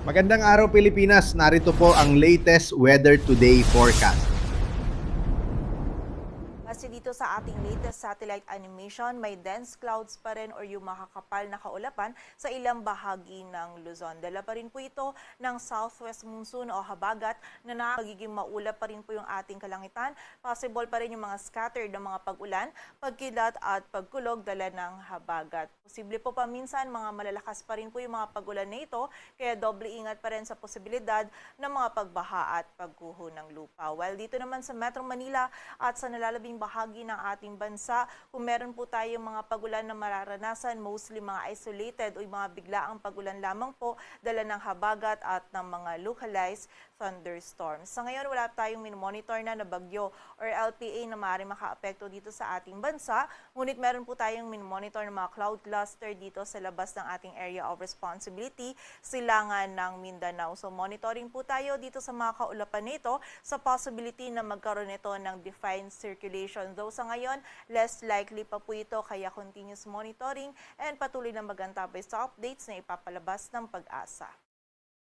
Magandang araw Pilipinas, narito po ang latest weather today forecast. Kasi dito sa ating latest satellite animation, may dense clouds pa rin or yung makakapal na kaulapan sa ilang bahagi ng Luzon. Dala pa rin po ito ng southwest monsoon o habagat na magiging maulap pa rin po yung ating kalangitan. Possible pa rin yung mga scattered na mga pag-ulan, pagkilat at pagkulog dala ng habagat. Posible po paminsan mga malalakas pa rin po yung mga pag-ulan na ito, kaya doble ingat pa rin sa posibilidad ng mga pagbaha at pagguho ng lupa. While dito naman sa Metro Manila at sa nalalabing bahagi ng ating bansa, kung meron po tayong mga pagulan na mararanasan, mostly mga isolated o mga biglaang pagulan lamang po, dala ng habagat at ng mga localized thunderstorms. Sa ngayon, wala tayong minomonitor na bagyo or LPA na maaaring makaapekto dito sa ating bansa, ngunit meron po tayong minomonitor na mga cloud cluster dito sa labas ng ating area of responsibility, silangan ng Mindanao. So monitoring po tayo dito sa mga kaulapan nito sa possibility na magkaroon ito ng defined circulation. Though sa ngayon, less likely pa po ito, kaya continuous monitoring and patuloy na magantabay sa updates na ipapalabas ng Pag-asa.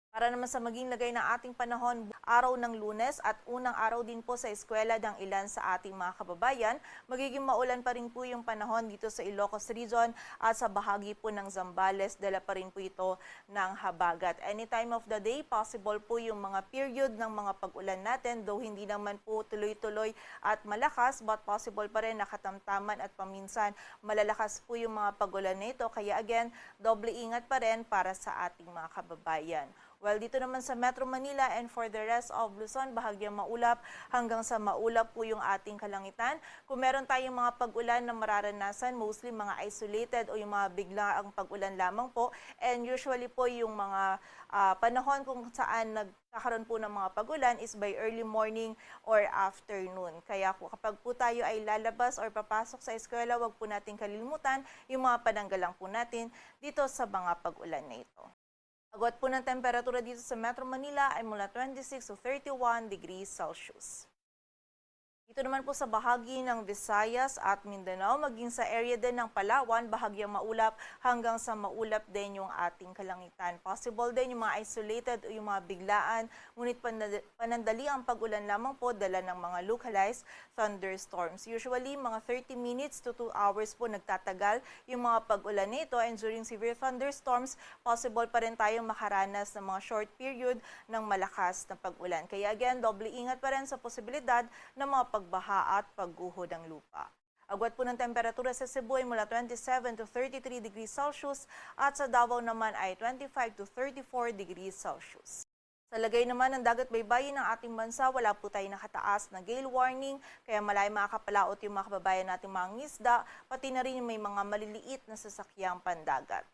Para naman sa maging lagay ng ating panahon, araw ng Lunes at unang araw din po sa eskwela ng ilan sa ating mga kababayan, magiging maulan pa rin po yung panahon dito sa Ilocos Region at sa bahagi po ng Zambales, dala pa rin po ito ng habagat. Any time of the day, possible po yung mga period ng mga pag-ulan natin, though hindi naman po tuloy-tuloy at malakas, but possible pa rin nakatamtaman at paminsan malalakas po yung mga pag-ulan nito. Kaya again, doble ingat pa rin para sa ating mga kababayan. While dito naman sa Metro Manila and for the rest of Luzon, bahagyang maulap hanggang sa maulap po yung ating kalangitan. Kung meron tayong mga pag-ulan na mararanasan, mostly mga isolated o yung mga biglaang pag-ulan lamang po. And usually po yung mga panahon kung saan nagkakaroon po ng mga pag-ulan is by early morning or afternoon. Kaya po, kapag po tayo ay lalabas or papasok sa eskwela, wag po natin kalilimutan yung mga pananggalang po natin dito sa mga pag-ulan na ito. Agwat po ng temperatura dito sa Metro Manila ay mula 26 to 31 degrees Celsius. Dito naman po sa bahagi ng Visayas at Mindanao, maging sa area din ng Palawan, bahagyang maulap hanggang sa maulap din yung ating kalangitan. Possible din yung mga isolated o yung mga biglaan, ngunit panandali ang pag-ulan lamang po dala ng mga localized thunderstorms. Usually, mga 30 minutes to 2 hours po nagtatagal yung mga pag-ulan nito, and during severe thunderstorms, possible pa rin tayong makaranas ng mga short period ng malakas na pag-ulan. Kaya again, doble ingat pa rin sa posibilidad ng mga pagbaha at pagguho ng lupa. Agwat po ng temperatura sa Cebu ay mula 27 to 33 degrees Celsius at sa Davao naman ay 25 to 34 degrees Celsius. Sa lagay naman ng dagat baybayin ng ating bansa, wala po tayo nakataas na gale warning, kaya malay makakapalaot yung mga kababayan nating mga ngisda, pati na rin may mga maliliit na sasakyang pandagat.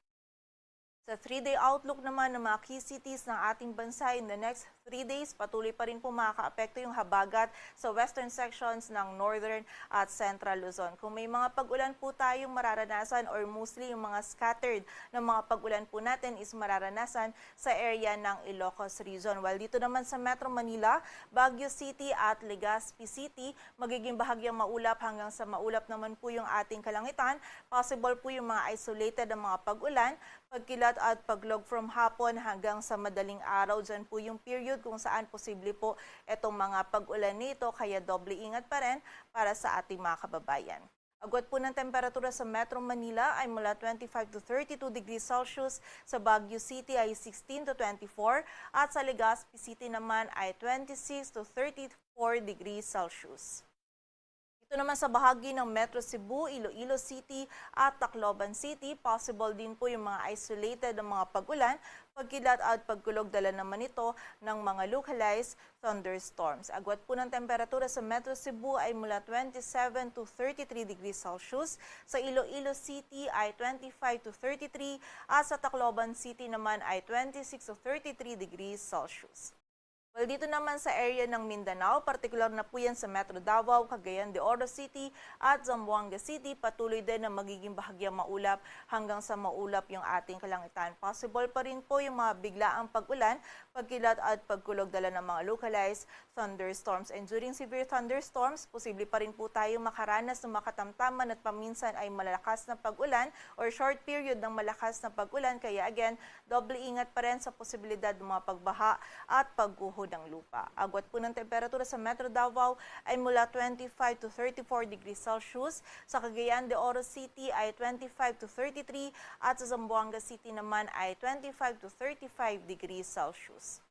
Sa 3-day outlook naman ng mga key cities ng ating bansa in the next 3 days, patuloy pa rin po makakaapekto yung habagat sa western sections ng northern at central Luzon. Kung may mga pag-ulan po tayong mararanasan or mostly yung mga scattered na mga pag-ulan po natin is mararanasan sa area ng Ilocos Region. While dito naman sa Metro Manila, Baguio City at Legazpi City, magiging bahagyang maulap hanggang sa maulap naman po yung ating kalangitan. Possible po yung mga isolated na mga pag-ulan, pagkilat at paglog from hapon hanggang sa madaling araw. Dyan po yung period kung saan posible po itong mga pag-ulan nito, kaya doble ingat pa rin para sa ating mga kababayan. Agwat po ng temperatura sa Metro Manila ay mula 25 to 32 degrees Celsius, sa Baguio City ay 16 to 24 at sa Legazpi City naman ay 26 to 34 degrees Celsius. Ito naman sa bahagi ng Metro Cebu, Iloilo City at Tacloban City, possible din po yung mga isolated na mga pag-ulan, pagkilat at pagkulog, dala naman ito ng mga localized thunderstorms. Agwat po ng temperatura sa Metro Cebu ay mula 27 to 33 degrees Celsius, sa Iloilo City ay 25 to 33 at sa Tacloban City naman ay 26 to 33 degrees Celsius. Well, dito naman sa area ng Mindanao, partikular na po yan sa Metro Davao, Cagayan de Oro City at Zamboanga City, patuloy din na magiging bahagyang maulap hanggang sa maulap yung ating kalangitan. Possible pa rin po yung mga biglaang pag-ulan, pagkilat at pagkulog dala ng mga localized thunderstorms. And during severe thunderstorms, posible pa rin po tayo makaranas ng makatamtaman at paminsan ay malakas na pag-ulan or short period ng malakas na pag-ulan. Kaya again, doble ingat pa rin sa posibilidad ng mga pagbaha at pagguho ng lupa. Agwat po ng temperatura sa Metro Davao ay mula 25 to 34 degrees Celsius. Sa Cagayan de Oro City ay 25 to 33 at sa Zamboanga City naman ay 25 to 35 degrees Celsius.